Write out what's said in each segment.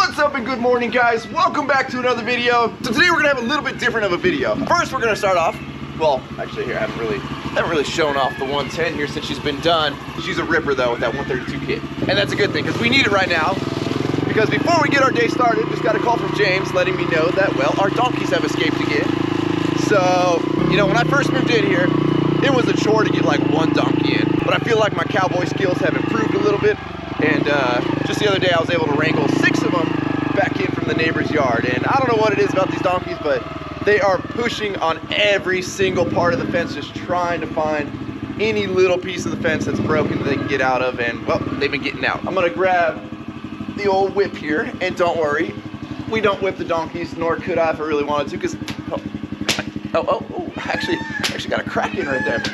What's up and good morning, guys? Welcome back to another video. So today we're gonna have a little bit different of a video. First, we're gonna start off, well, actually here, I haven't really shown off the 110 here since she's been done. She's a ripper though with that 132 kit. And that's a good thing because we need it right now. Because before we get our day started, just got a call from James letting me know that, well, our donkeys have escaped again. So, you know, when I first moved in here, it was a chore to get like one donkey in. But I feel like my cowboy skills have improved a little bit. And just the other day I was able to wrangle 6 of them back in from the neighbor's yard. And I don't know what it is about these donkeys, but they are pushing on every single part of the fence, just trying to find any little piece of the fence that's broken that they can get out of. And well, they've been getting out. I'm gonna grab the old whip here, and don't worry, we don't whip the donkeys, nor could I if I really wanted to, because actually got a crack in right there.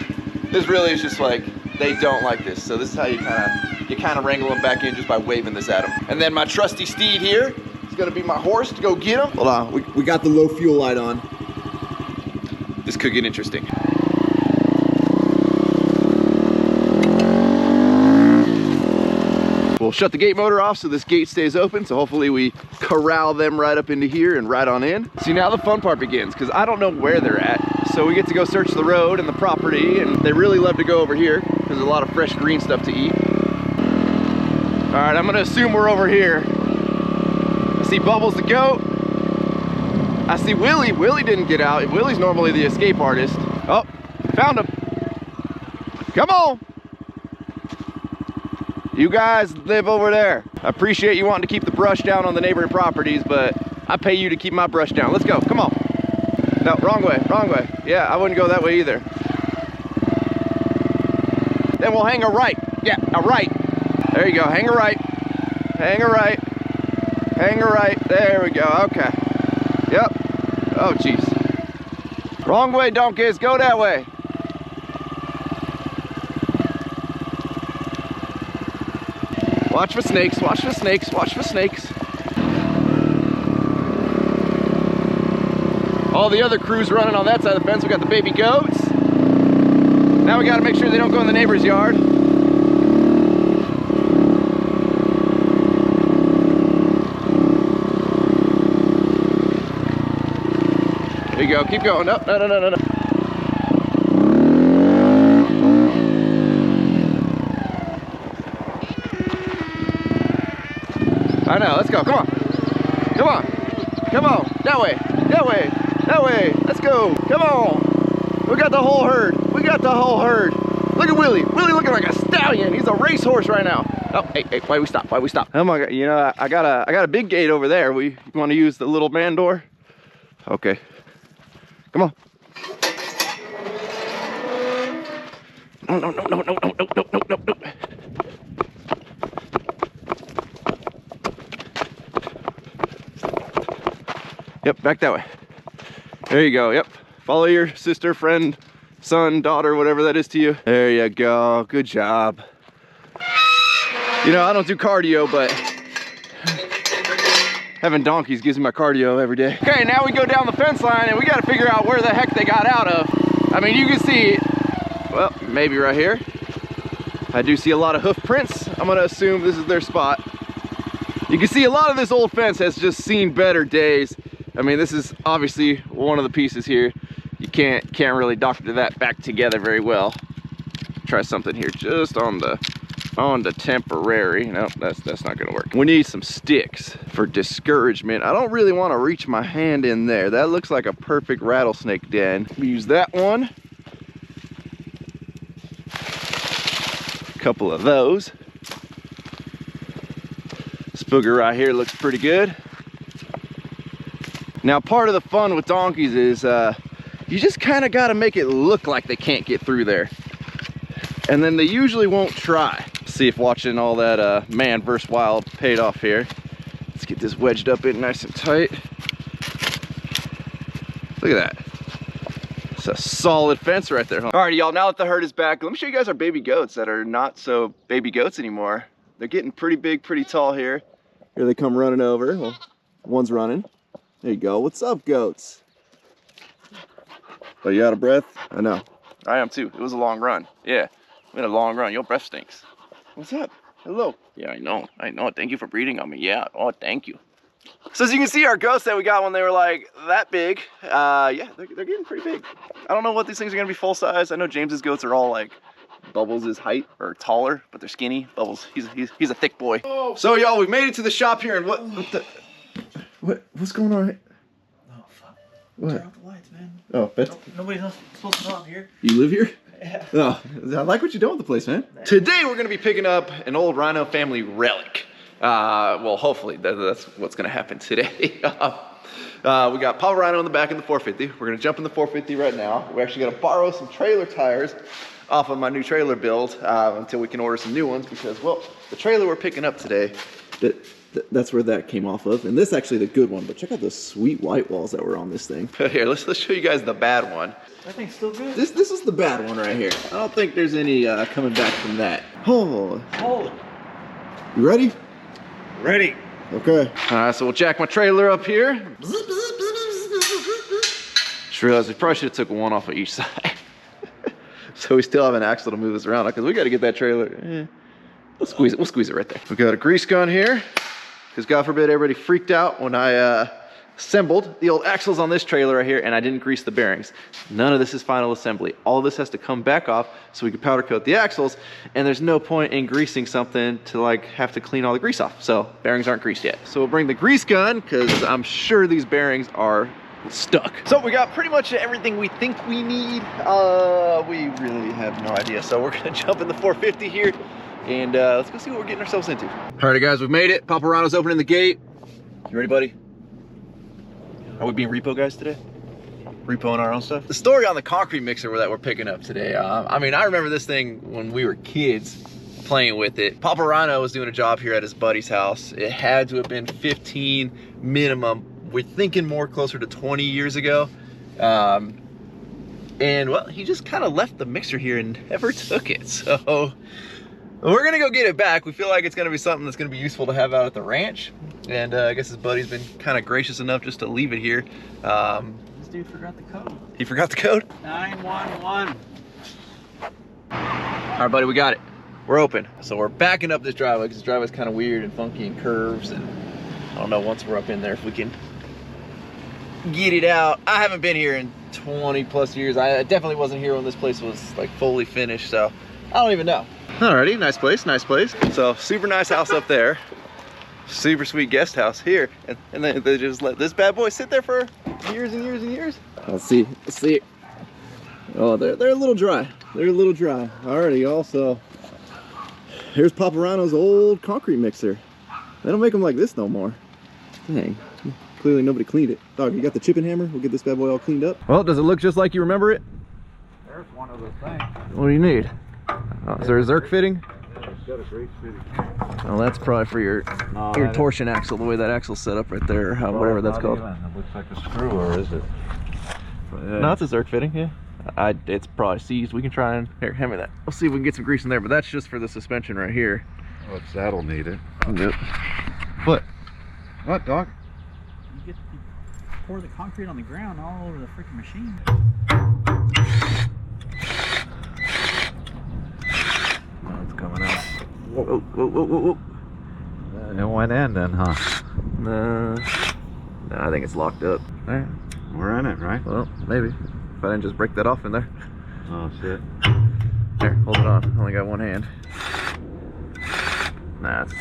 This really is just like, they don't like this. So this is how you kind of wrangle them back in, just by waving this at them. And then my trusty steed here is gonna be my horse to go get them. Hold on, we got the low fuel light on. This could get interesting. We'll shut the gate motor off so this gate stays open, so hopefully we corral them right up into here and right on in. See, now the fun part begins, because I don't know where they're at. So we get to go search the road and the property, and they really love to go over here. There's a lot of fresh green stuff to eat. All right, I'm gonna assume we're over here. I see Bubbles the goat. I see Willie. Willie didn't get out. Willie's normally the escape artist. Oh, found him. Come on. You guys live over there. I appreciate you wanting to keep the brush down on the neighboring properties, but I pay you to keep my brush down. Let's go, come on. No, wrong way, wrong way. Yeah, I wouldn't go that way either. Then we'll hang a right. Yeah, a right. There you go, hang a right. Hang a right. Hang a right, there we go, okay. Yep, oh jeez. Wrong way, donkeys, go that way. Watch for snakes, watch for snakes, watch for snakes. All the other crews running on that side of the fence. We got the baby goats. Now we gotta make sure they don't go in the neighbor's yard. There you go, keep going. No, no, no, no, no. I know, let's go, come on. Come on, come on, that way, that way, that way, let's go, come on. We got the whole herd, we got the whole herd. Look at Willie, Willie looking like a stallion. He's a racehorse right now. Oh, hey, why we stop, why we stop? Oh my God, you know, I got a big gate over there. You want to use the little man door? Okay, come on. No, no, no, no, no, no, no, no, no, no, no. Yep, back that way. There you go, yep. Follow your sister, friend, son, daughter, whatever that is to you. There you go, good job. You know, I don't do cardio, but having donkeys gives me my cardio every day. Okay, now we go down the fence line and we gotta figure out where the heck they got out of. I mean, you can see, well, maybe right here. I do see a lot of hoof prints. I'm gonna assume this is their spot. You can see a lot of this old fence has just seen better days. I mean, this is obviously one of the pieces here. You can't really doctor that back together very well. Try something here just on the temporary. Nope, that's not gonna work. We need some sticks for discouragement. I don't really want to reach my hand in there. That looks like a perfect rattlesnake den. We use that one. A couple of those. This booger right here looks pretty good. Now, part of the fun with donkeys is you just kind of got to make it look like they can't get through there. And then they usually won't try. See if watching all that man versus wild paid off here. Let's get this wedged up in nice and tight. Look at that. It's a solid fence right there. Huh? All right, y'all, now that the herd is back, let me show you guys our baby goats that are not so baby goats anymore. They're getting pretty big, pretty tall here. Here they come running over. Well, one's running. There you go. What's up, goats? Are you out of breath? I know. I am too. It was a long run. Yeah, we had a long run. Your breath stinks. What's up? Hello. Yeah, I know. I know. Thank you for breathing on me. Yeah. Oh, thank you. So as you can see, our ghosts that we got when they were like that big, yeah, they're getting pretty big. I don't know what these things are gonna be full size. I know James's goats are all like Bubbles' height or taller, but they're skinny. Bubbles, he's a thick boy. Oh. So y'all, we made it to the shop here, and what's going on? Oh fuck! What? Turn off the lights, man. Oh, Nobody's supposed to know I'm here. You live here? Yeah. Oh, I like what you're doing with the place, man. Today we're gonna be picking up an old Rhino family relic. Well, hopefully that's what's gonna happen today. We got Papa Rhino in the back of the 450. We're gonna jump in the 450 right now. We actually gotta borrow some trailer tires off of my new trailer build until we can order some new ones because, well, the trailer we're picking up today, that's where that came off of. And this is actually the good one, but check out the sweet white walls that were on this thing. Here, let's show you guys the bad one. That thing's still good. This is the bad one right here. I don't think there's any coming back from that. Oh. You ready? Ready. Okay. So we'll jack my trailer up here. Just realized we probably should have took one off of each side. So we still have an axle to move this around because we got to get that trailer. We'll squeeze it right there. We got a grease gun here because God forbid everybody freaked out when I assembled the old axles on this trailer right here and I didn't grease the bearings. None of this is final assembly. All of this has to come back off so we can powder coat the axles, and there's no point in greasing something to like have to clean all the grease off. So bearings aren't greased yet. So we'll bring the grease gun because I'm sure these bearings are stuck. So we got pretty much everything we think we need. We really have no idea. So we're gonna jump in the 450 here and let's go see what we're getting ourselves into. All right, guys, we've made it. Papa Rhino's opening the gate. You ready, buddy? Are we being repo guys today? Repoing our own stuff? The story on the concrete mixer that we're picking up today, I mean, I remember this thing when we were kids playing with it. Papa Rhino was doing a job here at his buddy's house. It had to have been 15 minimum. We're thinking more closer to 20 years ago. And well, he just kind of left the mixer here and never took it. So we're gonna go get it back. We feel like it's gonna be something that's gonna be useful to have out at the ranch. And I guess his buddy's been kind of gracious enough just to leave it here. This dude forgot the code. He forgot the code? 911. All right, buddy, we got it. We're open. So we're backing up this driveway because this driveway's kind of weird and funky and curves, and I don't know once we're up in there if we can get it out. I haven't been here in 20 plus years. I definitely wasn't here when this place was like fully finished, so I don't even know. Alrighty, nice place, nice place. So super nice house up there. Super sweet guest house here. And then they just let this bad boy sit there for years and years and years. Let's see. Oh, they're a little dry. They're a little dry. Alrighty, y'all. So here's Papa Rhino's old concrete mixer. They don't make them like this no more. Dang. Clearly nobody cleaned it. Dog, you got the chipping hammer? We'll get this bad boy all cleaned up. Well, does it look just like you remember it? There's one of those things. What do you need? Oh, is there a Zerk fitting? Yeah, it's got a great fitting. Well, that's probably for your torsion axle, the way that axle's set up right there, or whatever that's called. Even. It looks like a screw, or is it? No, it's a Zerk fitting, yeah. It's probably seized. We can try and, here, hand me that. We'll see if we can get some grease in there, but that's just for the suspension right here. Oh, that'll need it. Yep. What? What, dog? You pour the concrete on the ground all over the freaking machine. Oh, it's coming out. Whoa, whoa, whoa, whoa, whoa. It went in then, huh? No, I think it's locked up. All right. We're in it, right? Well, maybe. If I didn't just break that off in there. Oh, shit. There, hold it on. I only got one hand. Nah, it's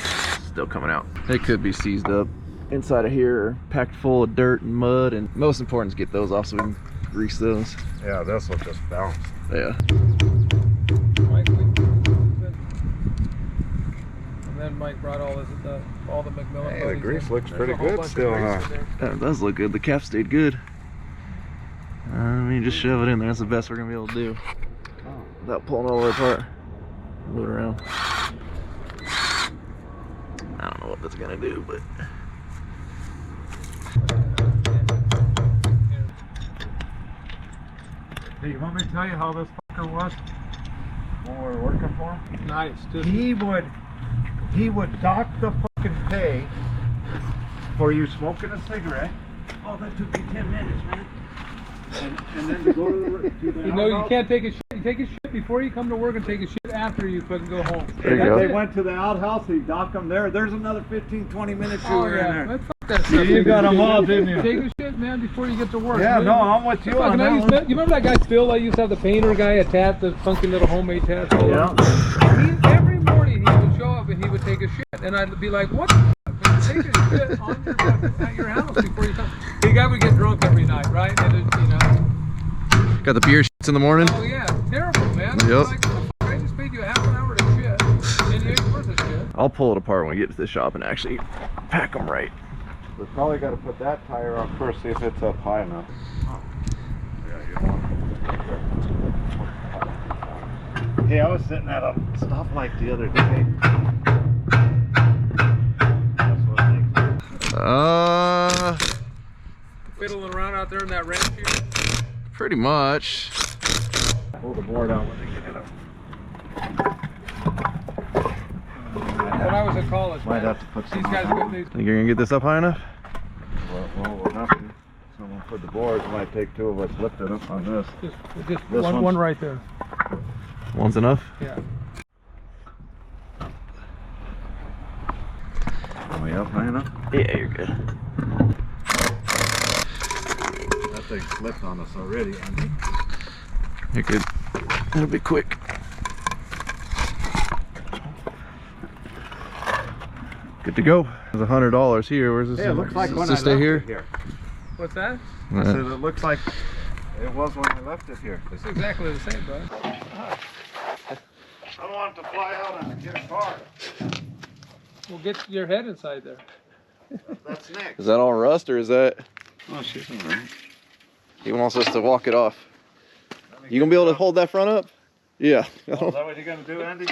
still coming out. It could be seized up inside of here or packed full of dirt and mud, and most important is get those off so we can grease those. Yeah, this will just bounce. Yeah. And then Mike brought all the McMillan. Hey, the grease looks pretty good still, huh? That does look good. The cap stayed good. I mean, just shove it in there. That's the best we're gonna be able to do without pulling all the way apart. Move it around. I don't know what that's gonna do, but. Hey, you want me to tell you how this fucker was when we were working for him? Nice. Just He would dock the fucking pay for you smoking a cigarette. Oh, that took me 10 minutes, man. And then to go to the you know you can't take a shit. You take a shit before you come to work and take a shit after you fucking go home. There you and go. They went to the outhouse, he docked them there. There's another 15, 20 minutes you were in there. That's That stuff. You got them all, didn't you? Take a shit, man, before you get to work. Yeah, Man, no, I'm with you on fucking, that one. you remember that guy Phil? I used to have the painter guy a tat, the funky little homemade tat. Yeah. Every morning he would show up and he would take a shit, and I'd be like, "What? The fuck? Take a shit on your at your house before you come." The guy would get drunk every night, right? And it, you know. Got the beer shits in the morning. Oh yeah, terrible, man. Yep. Like, what the fuck? I just paid you half an hour to shit, and you ain't worth a shit. I'll pull it apart when we get to the shop and actually pack them right. We probably got to put that tire on first, see if it's up high enough. Hey, I was sitting at a stoplight the other day. Fiddling around out there in that ranch here. Pretty much. Pull the board out when they get it up. When I was in college, Might man, have to put some these guys on. got these. Think you're gonna get this up high enough? Well, we'll have to. Someone put the board. It might take two of us lifting up on this. Just This one one's- right there. One's enough? Yeah. Are we up high enough? Yeah, you're good. That thing slipped on us already. You're good. It'll be quick. Good to go. There's $100 here. Where's this? Hey, it looks like Does when this I stay left here? it here. What's that? I said it looks like it was when I left it here. It's exactly the same, bud. I don't want it to fly out and get a car. Well, get your head inside there. That's next. Is that all rust or is that? Oh, shit, all right. He wants us to walk it off. You gonna be able to hold that front up? Yeah. Oh, is that what you're gonna do, Andy?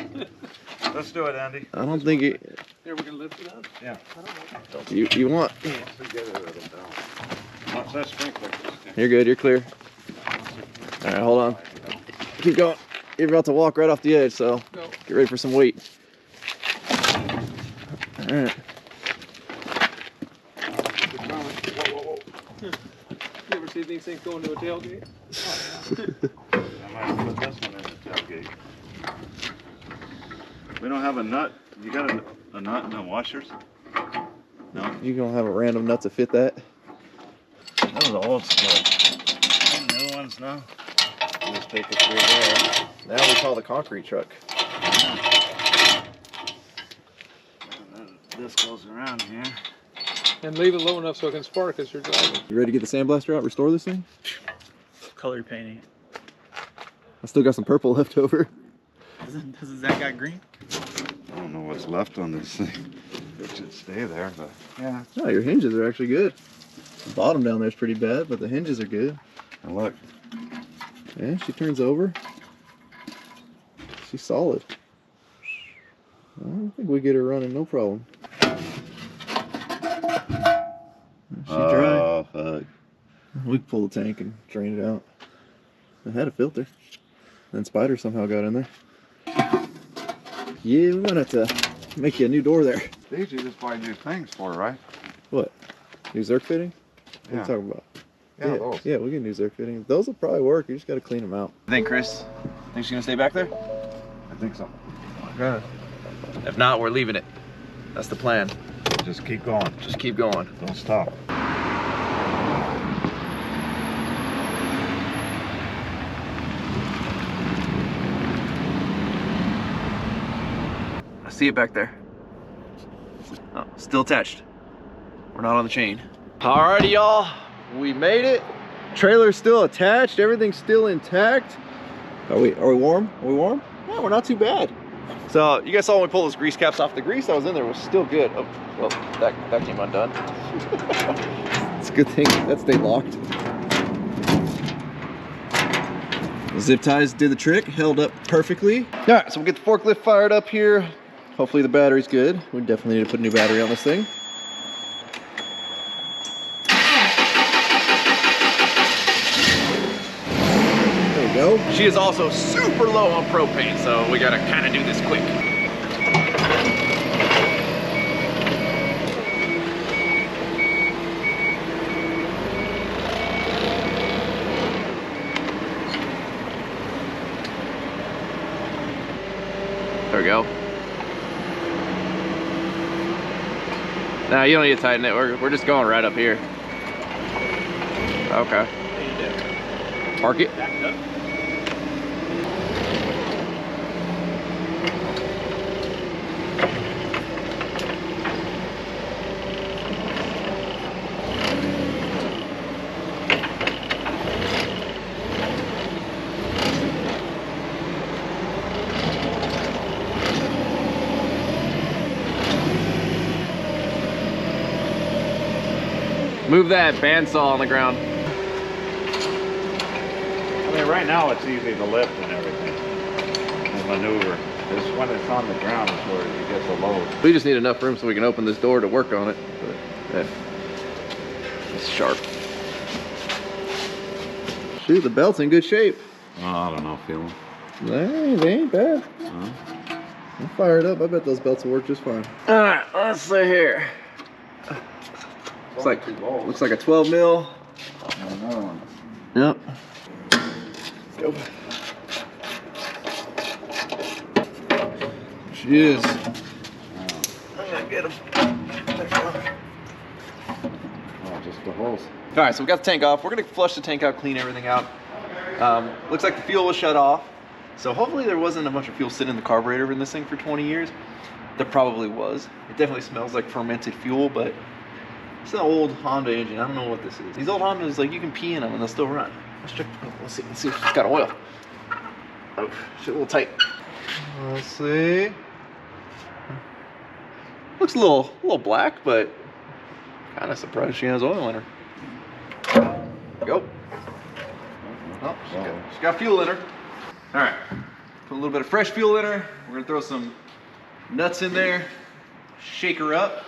Let's do it, Andy. I don't think it. Here, we can lift it up. Yeah. You want? Watch that sprinkler. You're good. You're clear. All right, hold on. Keep going. You're about to walk right off the edge, so Go. get ready for some weight. All right. You ever see these things go into a tailgate? I might put this one in the tailgate. We don't have a nut. You got a nut and the washers? No. You gonna have a random nut to fit that? That was old school. New ones now. Just take it through there. Now we call the concrete truck. And then this goes around here. And leave it low enough so it can spark as you're driving. You ready to get the sandblaster out? Restore this thing? Color painting. I still got some purple left over. Doesn't that got green? I don't know what's left on this thing. It should stay there, but yeah. Oh, your hinges are actually good. The bottom down there is pretty bad, but the hinges are good. And look, Yeah, she turns over. She's solid. I don't think we get her running, no problem. She dry. oh fuck. We can pull the tank and drain it out. It had a filter. Then Spider somehow got in there. Yeah, we might have to make you a new door there. These you just buy new things for, right? What? New Zerk fitting? What are Yeah. you talking about? Yeah, those. Yeah, we can do Zerk fitting. Those will probably work. You just got to clean them out. Think, Chris? Think she's gonna stay back there? I think so. Okay. If not, we're leaving it. That's the plan. Just keep going. Just keep going. Don't stop. I see it back there. Oh, still attached. We're not on the chain. Alrighty, y'all. We made it. Trailer's still attached. Everything's still intact. Are we warm? Are we warm? Yeah, we're not too bad. So you guys saw when we pulled those grease caps off. The grease that was in there was still good. Oh, well, that came undone. It's a good thing that stayed locked. The zip ties did the trick, held up perfectly. All right, so we'll get the forklift fired up here. Hopefully the battery's good. We definitely need to put a new battery on this thing. There we go. She is also super low on propane, so we gotta kind of do this quick. There we go. Nah, you don't need to tighten it. We're just going right up here. Okay. Park it. Move that bandsaw on the ground. I mean, right now it's easy to lift and everything, and maneuver. It's when it's on the ground is where it gets a load. We just need enough room so we can open this door to work on it. But, yeah. It's sharp. Shoot, the belt's in good shape. Oh, I don't know, feeling. They ain't bad. I'll fire it up. I bet those belts will work just fine. All right, let's see here. Looks like a 12 mil. Another one. Yep. Go. She is. I'm gonna get him. Oh, just the hose. All right, so we got the tank off. We're gonna flush the tank out, clean everything out. Looks like the fuel was shut off. So hopefully there wasn't a bunch of fuel sitting in the carburetor in this thing for 20 years. There probably was. It definitely smells like fermented fuel, but it's an old Honda engine. I don't know what this is. These old Hondas, like, you can pee in them and they'll still run. Let's check. Let's see if it's got oil. Oh, shit, a little tight. Let's see. Looks a little black, but kind of surprised she has oil in her. There we go. Oh, she's got fuel in her. All right, put a little bit of fresh fuel in her. We're gonna throw some nuts in there, shake her up.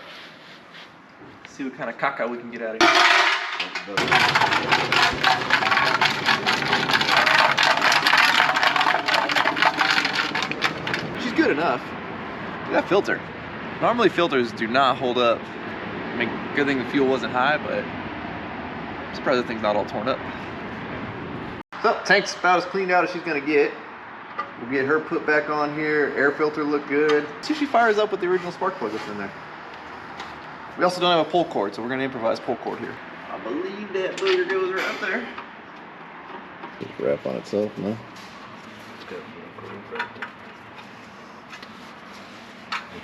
See what kind of caca we can get out of here. She's good enough. Look at that filter. Normally filters do not hold up. I mean, good thing the fuel wasn't high, but I'm surprised the thing's not all torn up. So, tank's about as cleaned out as she's gonna get. We'll get her put back on here. Air filter look good. See if she fires up with the original spark plug that's in there. We also don't have a pull cord, so we're gonna improvise pull cord here. I believe that motor goes right up there. Just wrap on itself, no? Did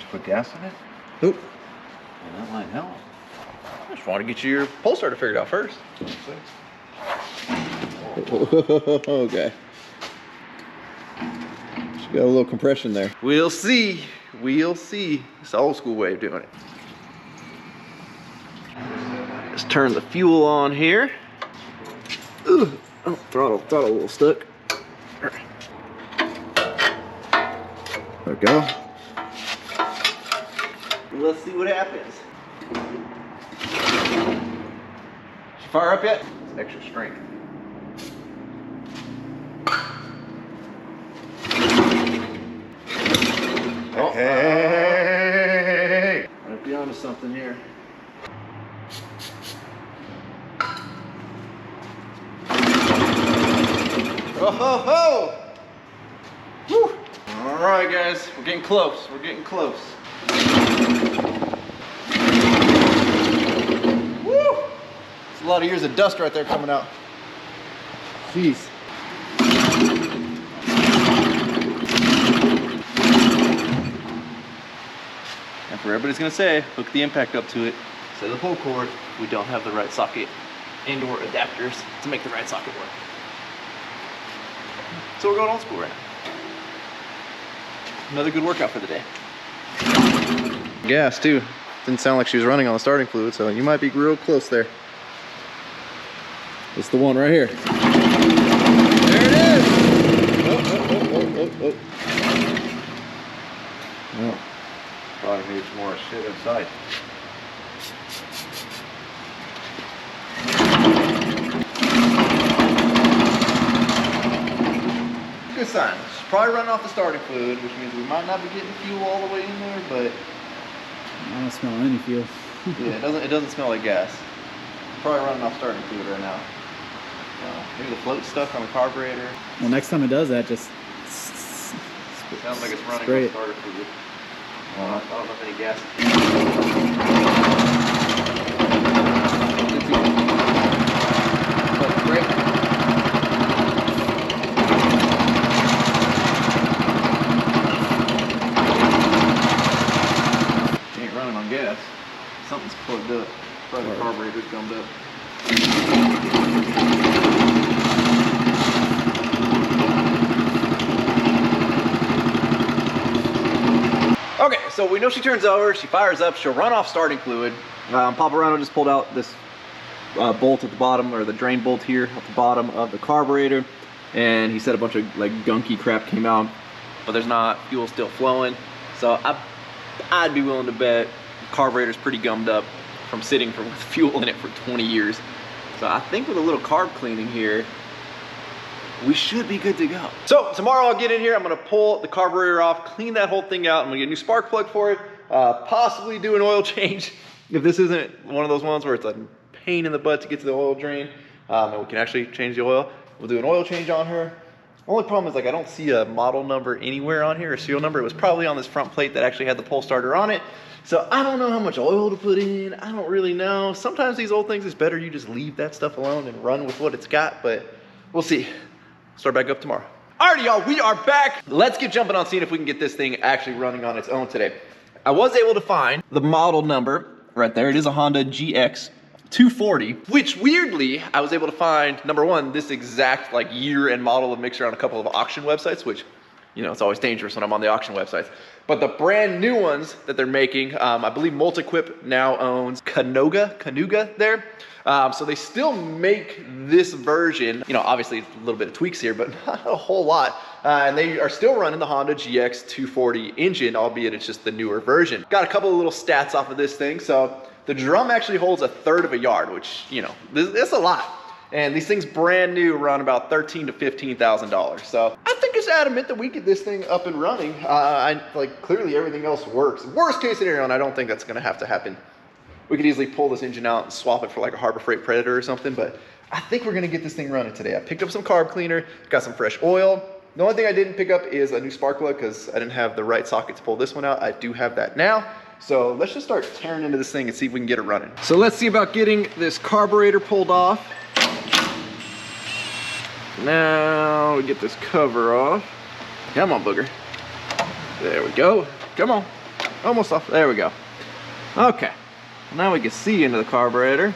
you put gas in it? Nope. And that line held. I just want to get your pull starter figured out first. Okay. She got a little compression there. We'll see. We'll see. It's the old school way of doing it. Let's turn the fuel on here. Ooh. Oh, throttle a little stuck. There we go. Let's see what happens. She fire up yet? It's extra strength. Oh. Hey! Might be onto something here. Oh ho ho! Woo! All right, guys, we're getting close. We're getting close. Woo! It's a lot of years of dust right there coming out. Jeez. And for everybody's gonna say, hook the impact up to it. Instead of the pull cord, we don't have the right socket and/or adapters to make the right socket work. So we're going old school right now. Another good workout for the day. Gas too. Didn't sound like she was running on the starting fluid, so you might be real close there. It's the one right here. There it is! Oh. No. Probably needs more shit inside. Good sign. She's probably running off the starting fluid, which means we might not be getting fuel all the way in there, but I don't smell any fuel. yeah, it doesn't smell like gas. Probably running off starting fluid right now. Maybe the float stuck on the carburetor. Well, next time it does that, just Sounds like it's running spray off it. starter fluid. I don't know if any gas. Probably the carburetor's gummed up. Okay, so we know she turns over, she fires up, she'll run off starting fluid. Papa Rhino just pulled out this bolt at the bottom, or the drain bolt here at the bottom of the carburetor, and he said a bunch of like gunky crap came out, but there's not fuel still flowing. So I'd be willing to bet the carburetor's pretty gummed up from sitting with fuel in it for 20 years. So I think with a little carb cleaning here, we should be good to go. So tomorrow I'll get in here, I'm gonna pull the carburetor off, clean that whole thing out, I'm gonna get a new spark plug for it, possibly do an oil change if this isn't one of those ones where it's a pain in the butt to get to the oil drain, and we can actually change the oil. We'll do an oil change on her. Only problem is, like, I don't see a model number anywhere on here, a serial number. It was probably on this front plate that actually had the pole starter on it. So I don't know how much oil to put in. I don't really know. Sometimes these old things, it's better you just leave that stuff alone and run with what it's got, but we'll see. Start back up tomorrow. Alrighty, y'all, we are back. Let's get jumping on seeing if we can get this thing actually running on its own today. I was able to find the model number right there. It is a Honda GX 240, which weirdly, I was able to find, number one, this exact like year and model of mixer on a couple of auction websites, which, you know, it's always dangerous when I'm on the auction websites. But the brand new ones that they're making, I believe Multiquip now owns Canuga there. So they still make this version, you know, obviously a little bit of tweaks here, but not a whole lot. And they are still running the Honda GX 240 engine, albeit it's just the newer version. Got a couple of little stats off of this thing. So the drum actually holds 1/3 of a yard, which, you know, that's a lot. And these things brand new run about $13,000 to $15,000. So I think it's adamant that we get this thing up and running. Like clearly everything else works. Worst case scenario, and I don't think that's gonna have to happen. We could easily pull this engine out and swap it for like a Harbor Freight Predator or something, but I think we're gonna get this thing running today. I picked up some carb cleaner, got some fresh oil. The only thing I didn't pick up is a new spark plug because I didn't have the right socket to pull this one out. I do have that now. So let's just start tearing into this thing and see if we can get it running. So let's see about getting this carburetor pulled off. Now we get this cover off. Come on, booger. There we go. Come on. Almost off. There we go. Okay. Now we can see into the carburetor.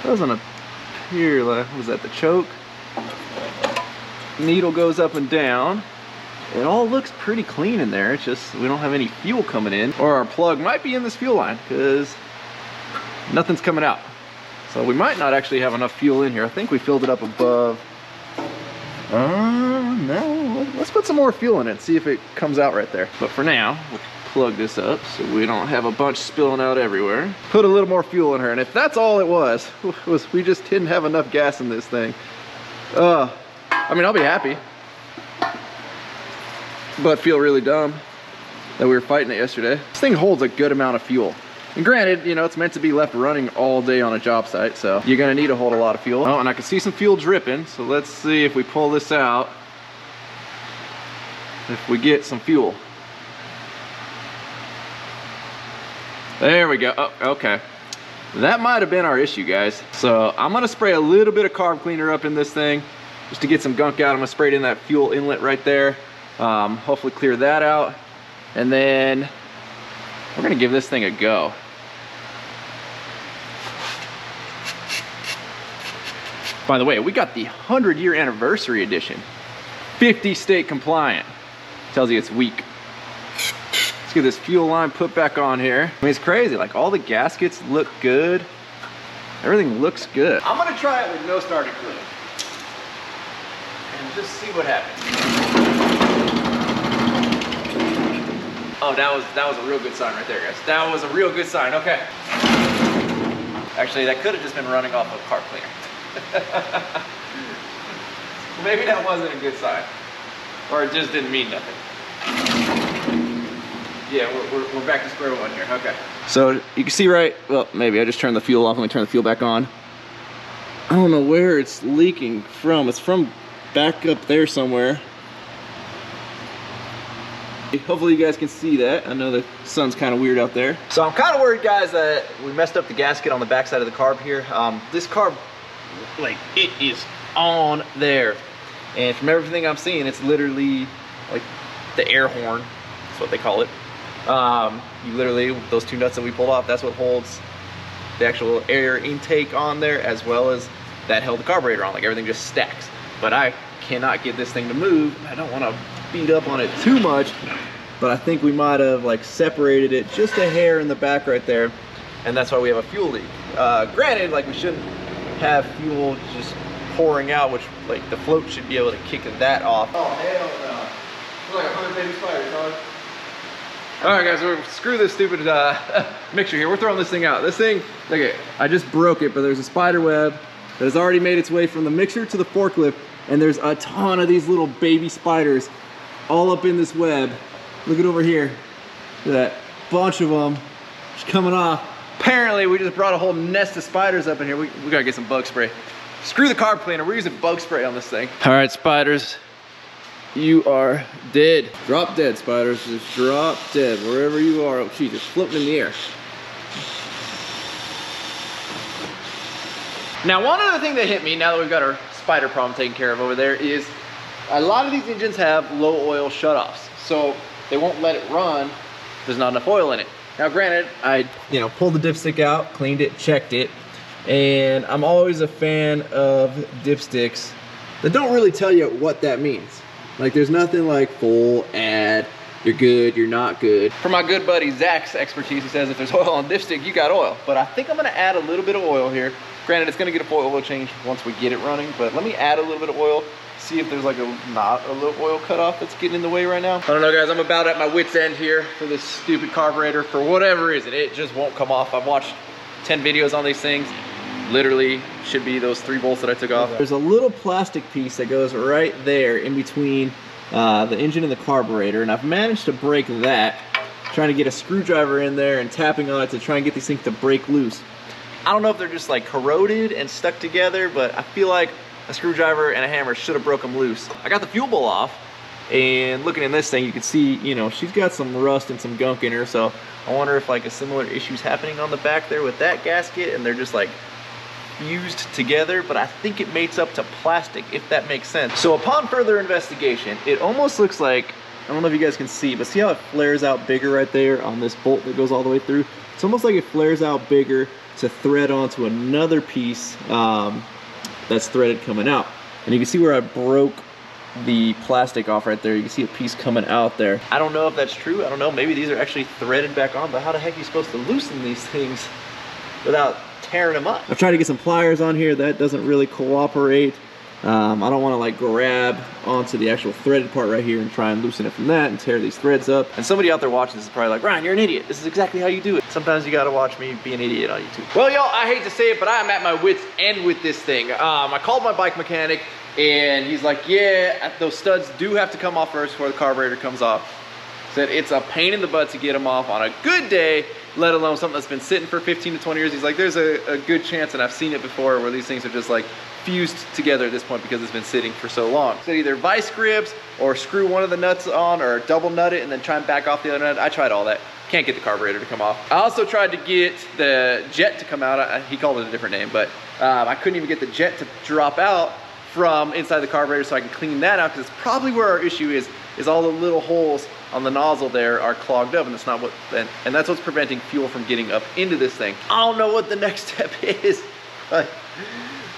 Doesn't appear like, was that the choke? Needle goes up and down. It all looks pretty clean in there. It's just we don't have any fuel coming in, or our plug might be in this fuel line because nothing's coming out. So we might not actually have enough fuel in here. I think we filled it up above. No, let's put some more fuel in it and see if it comes out right there. But for now, we'll plug this up so we don't have a bunch spilling out everywhere. Put a little more fuel in her, and if that's all it was we just didn't have enough gas in this thing. I mean, I'll be happy, but feel really dumb that we were fighting it yesterday. This thing holds a good amount of fuel. And granted, you know, it's meant to be left running all day on a job site, so you're gonna need to hold a lot of fuel. Oh, and I can see some fuel dripping, so let's see if we pull this out, if we get some fuel. There we go. Oh, okay. That might have been our issue, guys. So I'm gonna spray a little bit of carb cleaner up in this thing just to get some gunk out. I'm gonna spray it in that fuel inlet right there. Hopefully clear that out. And then we're gonna give this thing a go. By the way, we got the 100-year anniversary edition. 50 state compliant. Tells you it's weak. Let's get this fuel line put back on here. I mean, it's crazy, like all the gaskets look good. Everything looks good. I'm gonna try it with no starting fluid and just see what happens. Oh, that was a real good sign right there, guys. That was a real good sign, okay. Actually, that could have just been running off of carb cleaner. Maybe that wasn't a good sign. Or it just didn't mean nothing. Yeah, we're back to square one here, okay. So you can see right, well, maybe I just turned the fuel off. Let me turn the fuel back on. I don't know where it's leaking from. It's from back up there somewhere. Hopefully you guys can see that. I know the sun's kind of weird out there. So I'm kind of worried, guys, that we messed up the gasket on the back side of the carb here. This carb, like, it is on there. And from everything I'm seeing, it's literally like the air horn. That's what they call it. You literally, those two nuts that we pulled off, that's what holds the actual air intake on there, as well as that held the carburetor on. Like everything just stacks. But I cannot get this thing to move. I don't want to beat up on it too much, but I think we might have like separated it just a hair in the back right there, and that's why we have a fuel leak. Granted, like we shouldn't have fuel just pouring out, which like the float should be able to kick that off. Oh hell no! Like 100 baby spiders, dog. All right, guys, so screw this stupid mixture here. We're throwing this thing out. This thing, okay, I just broke it, but there's a spider web that has already made its way from the mixer to the forklift, and there's a ton of these little baby spiders all up in this web. Look at over here. Look at that, bunch of them just coming off. Apparently, we just brought a whole nest of spiders up in here. We gotta get some bug spray. Screw the carb cleaner, we're using bug spray on this thing. All right, spiders. You are dead. Drop dead, spiders. Just drop dead wherever you are. Oh, geez, just floating in the air. Now, one other thing that hit me now that we've got our spider problem taken care of over there is a lot of these engines have low oil shutoffs, so they won't let it run. There's not enough oil in it. Now, granted, I pulled the dipstick out, cleaned it, checked it, and I'm always a fan of dipsticks that don't really tell you what that means. Like there's nothing like full, add, you're good, you're not good. For my good buddy Zach's expertise, he says if there's oil on dipstick, you got oil. But I think I'm gonna add a little bit of oil here. Granted, it's gonna get a full oil change once we get it running, but let me add a little bit of oil, see if there's like not a little oil cutoff that's getting in the way right now. I don't know, guys, I'm about at my wit's end here for this stupid carburetor. For whatever reason, it just won't come off. I've watched 10 videos on these things. Literally should be those 3 bolts that I took off. There's a little plastic piece that goes right there in between the engine and the carburetor, and I've managed to break that, trying to get a screwdriver in there and tapping on it to try and get these things to break loose. I don't know if they're just like corroded and stuck together, but I feel like a screwdriver and a hammer should have broke them loose. I got the fuel bowl off, and looking in this thing, you can see, she's got some rust and some gunk in her, so I wonder if like a similar issue's happening on the back there with that gasket, and they're just like fused together, but I think it mates up to plastic, if that makes sense. So upon further investigation, it almost looks like, I don't know if you guys can see, but see how it flares out bigger right there on this bolt that goes all the way through? It's almost like it flares out bigger to thread onto another piece that's threaded coming out. And you can see where I broke the plastic off right there. You can see a piece coming out there. I don't know if that's true. I don't know, maybe these are actually threaded back on, but how the heck are you supposed to loosen these things without tearing them up? I've tried to get some pliers on here. That doesn't really cooperate. I don't want to like grab onto the actual threaded part right here and try and loosen it from that and tear these threads up. And somebody out there watching this is probably like, Ryan, you're an idiot. This is exactly how you do it. Sometimes you gotta watch me be an idiot on YouTube. Well, y'all, I hate to say it, but I'm at my wit's end with this thing. I called my bike mechanic and he's like, yeah, those studs do have to come off first before the carburetor comes off. Said it's a pain in the butt to get them off on a good day, let alone something that's been sitting for 15 to 20 years. He's like, there's a good chance, and I've seen it before, where these things are just like fused together at this point because it's been sitting for so long. So either vice grips or screw one of the nuts on or double nut it and then try and back off the other nut. I tried all that. Can't get the carburetor to come off. I also tried to get the jet to come out. He called it a different name, but I couldn't even get the jet to drop out from inside the carburetor so I can clean that out, because it's probably where our issue is all the little holes on the nozzle there are clogged up, and that's not what, and that's what's preventing fuel from getting up into this thing. I don't know what the next step is, but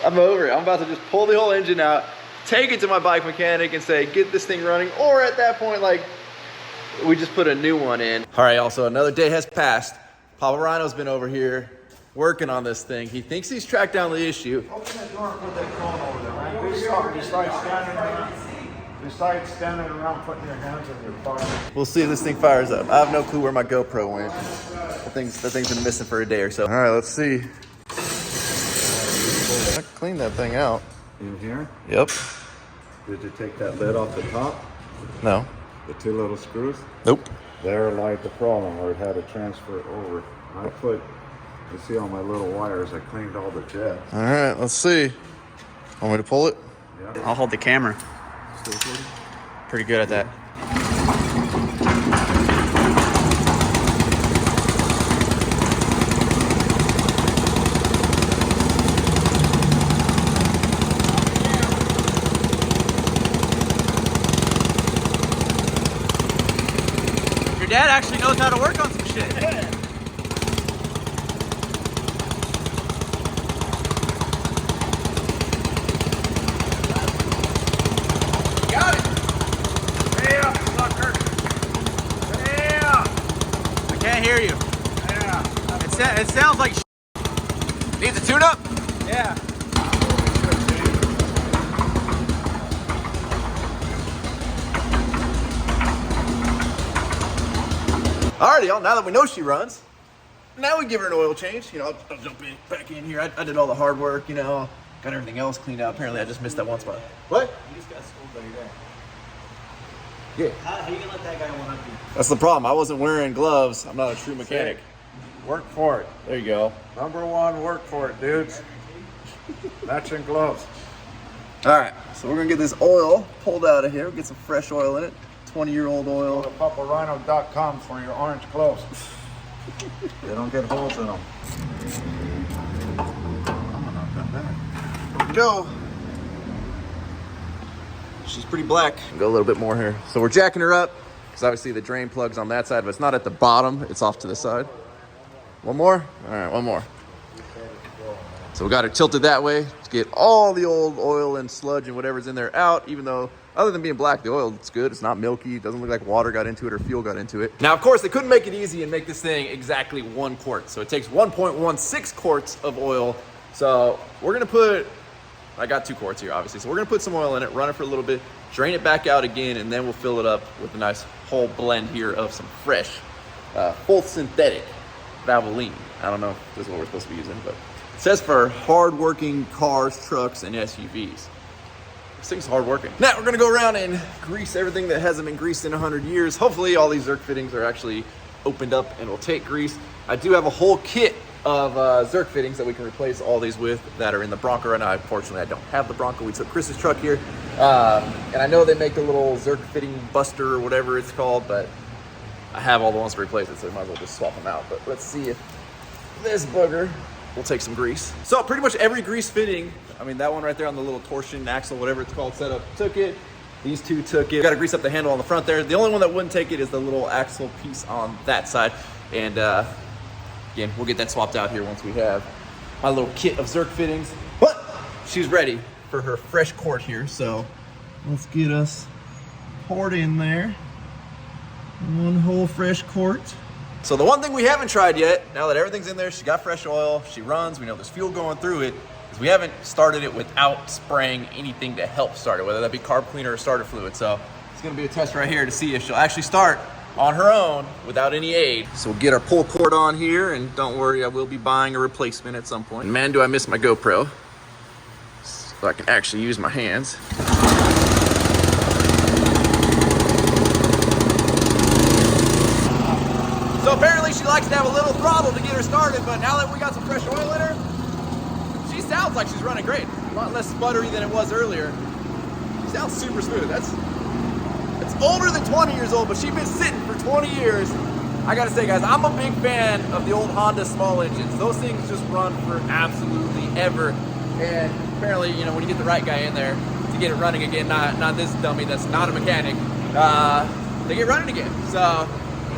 I'm over it. I'm about to just pull the whole engine out, take it to my bike mechanic and say, get this thing running, or at that point, like, we just put a new one in. All right, also another day has passed. Papa Rhino's been over here working on this thing. He thinks he's tracked down the issue. Open that door and put that cone over there, right? Besides standing around putting your hands on your body. We'll see if this thing fires up. I have no clue where my GoPro went. That thing's been missing for a day or so. All right, let's see. I cleaned that thing out. In here? Yep. Did you take that lid off the top? No. The 2 little screws? Nope. There lied the problem, where it had to transfer it over. I put, you see all my little wires, I cleaned all the jets. All right, let's see. Want me to pull it? Yeah. I'll hold the camera. Pretty good at that. Your dad actually knows how to work on some shit. Got it. Yeah, sucker. Yeah. I can't hear you. Yeah. It sounds like Needs a tune-up. yeah. Alrighty, y'all. Now that we know she runs, now we give her an oil change. You know, I'll jump back in here. I did all the hard work. You know, got everything else cleaned out. Apparently, I just missed that one spot. What? You just got schooled by your dad. Yeah. How you gonna let that guy one up you? That's the problem. I wasn't wearing gloves. I'm not a true mechanic. Work for it. There you go. Number one, work for it, dudes. Matching gloves. All right, so we're gonna get this oil pulled out of here. Get some fresh oil in it. 20-year-old Go oil. to paparhino.com for your orange gloves. They don't get holes in them. There we go. She's pretty black. Go a little bit more here. So we're jacking her up because obviously the drain plug's on that side, but it's not at the bottom. It's off to the side. One more? All right, one more. So we got her tilted that way to get all the old oil and sludge and whatever's in there out, even though other than being black, the oil, it's good. It's not milky. It doesn't look like water got into it or fuel got into it. Now, of course, they couldn't make it easy and make this thing exactly 1 quart. So it takes 1.16 quarts of oil. So we're gonna put, I got 2 quarts here, obviously. So we're gonna put some oil in it, run it for a little bit, drain it back out again, and then we'll fill it up with a nice whole blend here of some fresh, full synthetic Valvoline. I don't know if this is what we're supposed to be using, but it says for hard-working cars, trucks, and SUVs. This thing's hard-working. Now we're gonna go around and grease everything that hasn't been greased in 100 years. Hopefully all these Zerk fittings are actually opened up and will take grease. I do have a whole kit of Zerk fittings that we can replace all these with that are in the Bronco right now. Unfortunately, I don't have the Bronco. We took Chris's truck here. And I know they make the little Zerk fitting buster or whatever it's called, but I have all the ones to replace it, so we might as well just swap them out. But let's see if this booger will take some grease. So pretty much every grease fitting, I mean, that one right there on the little torsion axle, whatever it's called, setup, took it. These two took it. Got to grease up the handle on the front there. The only one that wouldn't take it is the little axle piece on that side. And again, we'll get that swapped out here once we have my little kit of Zerk fittings. But she's ready for her fresh quart here. So let's get us poured in there. One whole fresh quart. So the one thing we haven't tried yet, now that everything's in there, she got fresh oil, she runs, we know there's fuel going through it, is we haven't started it without spraying anything to help start it, whether that be carb cleaner or starter fluid. So it's gonna be a test right here to see if she'll actually start on her own without any aid. So we'll get our pull cord on here, and don't worry, I will be buying a replacement at some point. And man, do I miss my GoPro, so I can actually use my hands. So apparently she likes to have a little throttle to get her started, but now that we got some fresh oil in her, she sounds like she's running great. A lot less sputtery than it was earlier. She sounds super smooth. That's older than 20 years old, but she's been sitting for 20 years. I gotta say, guys, I'm a big fan of the old Honda small engines. Those things just run for absolutely ever. And apparently, you know, when you get the right guy in there to get it running again, not this dummy that's not a mechanic, they get running again. So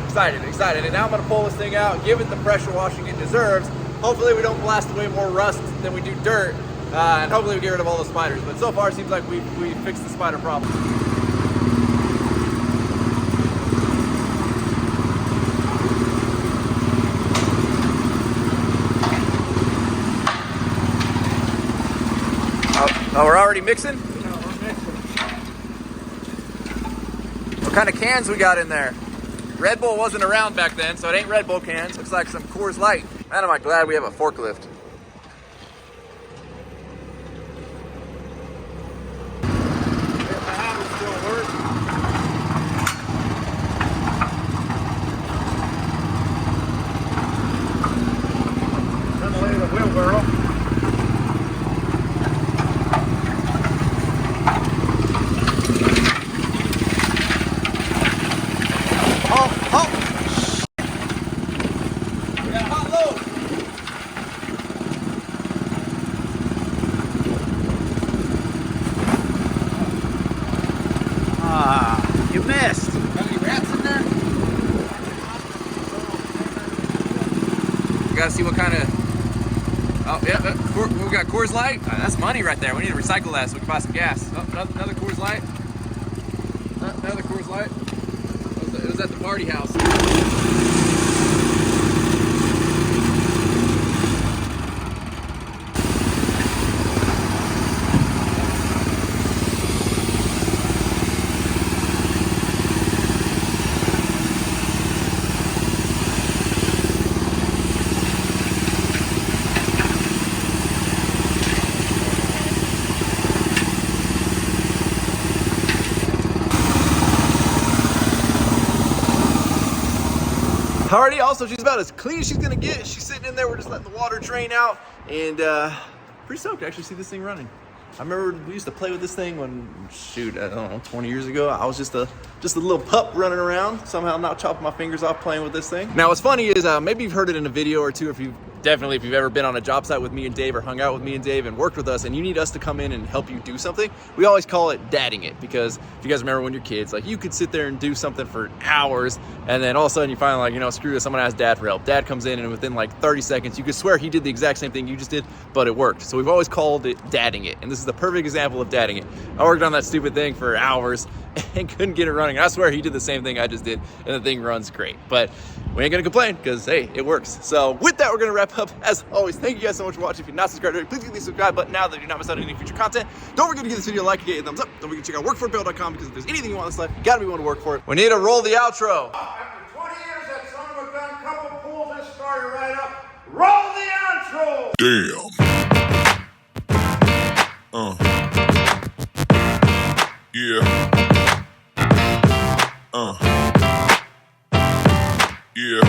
excited. And now I'm gonna pull this thing out, give it the pressure washing it deserves. Hopefully we don't blast away more rust than we do dirt, and hopefully we get rid of all the spiders. But so far it seems like we fixed the spider problem. Oh, we're already mixing? Yeah, we're mixing. What kind of cans we got in there? Red Bull wasn't around back then, so it ain't Red Bull cans. Looks like some Coors Light. Man, am I glad we have a forklift. If the handle still works. Then lay the wheelbarrow. You missed. Got any rats in there? gotta see what kind of. Oh yeah, we got Coors Light. That's money right there. We need to recycle that so we can buy some gas. Oh, another Coors Light. Another Coors Light. It was at the party house. Alrighty, also she's about as clean as she's gonna get. She's sitting in there, we're just letting the water drain out, and pretty stoked to actually see this thing running. I remember we used to play with this thing when, shoot, I don't know, 20 years ago. I was just a little pup running around, somehow not chopping my fingers off playing with this thing. Now what's funny is maybe you've heard it in a video or two, if you've ever been on a job site with me and Dave or hung out with me and Dave and worked with us and you need us to come in and help you do something, we always call it dadding it, because if you guys remember when you're kids, like you could sit there and do something for hours and then all of a sudden you find like, you know, screw this, I'm gonna ask dad for help. Dad comes in and within like 30 seconds, you could swear he did the exact same thing you just did, but it worked. So we've always called it dadding it. And this is the perfect example of dadding it. I worked on that stupid thing for hours and couldn't get it running. And I swear he did the same thing I just did and the thing runs great. But we ain't gonna complain because hey, it works. So with that, we're gonna wrap up. As always, thank you guys so much for watching. If you're not subscribed already, please click the subscribe button now that you do not miss out on any future content. Don't forget to give this video a like and get a thumbs up. Don't forget to check out workforbill.com, because if there's anything you want in this life, you gotta be willing to work for it. We need to roll the outro. After 20 years, that son of a gun couple pulls this starter right up. Roll the outro! Damn. Yeah. Yeah.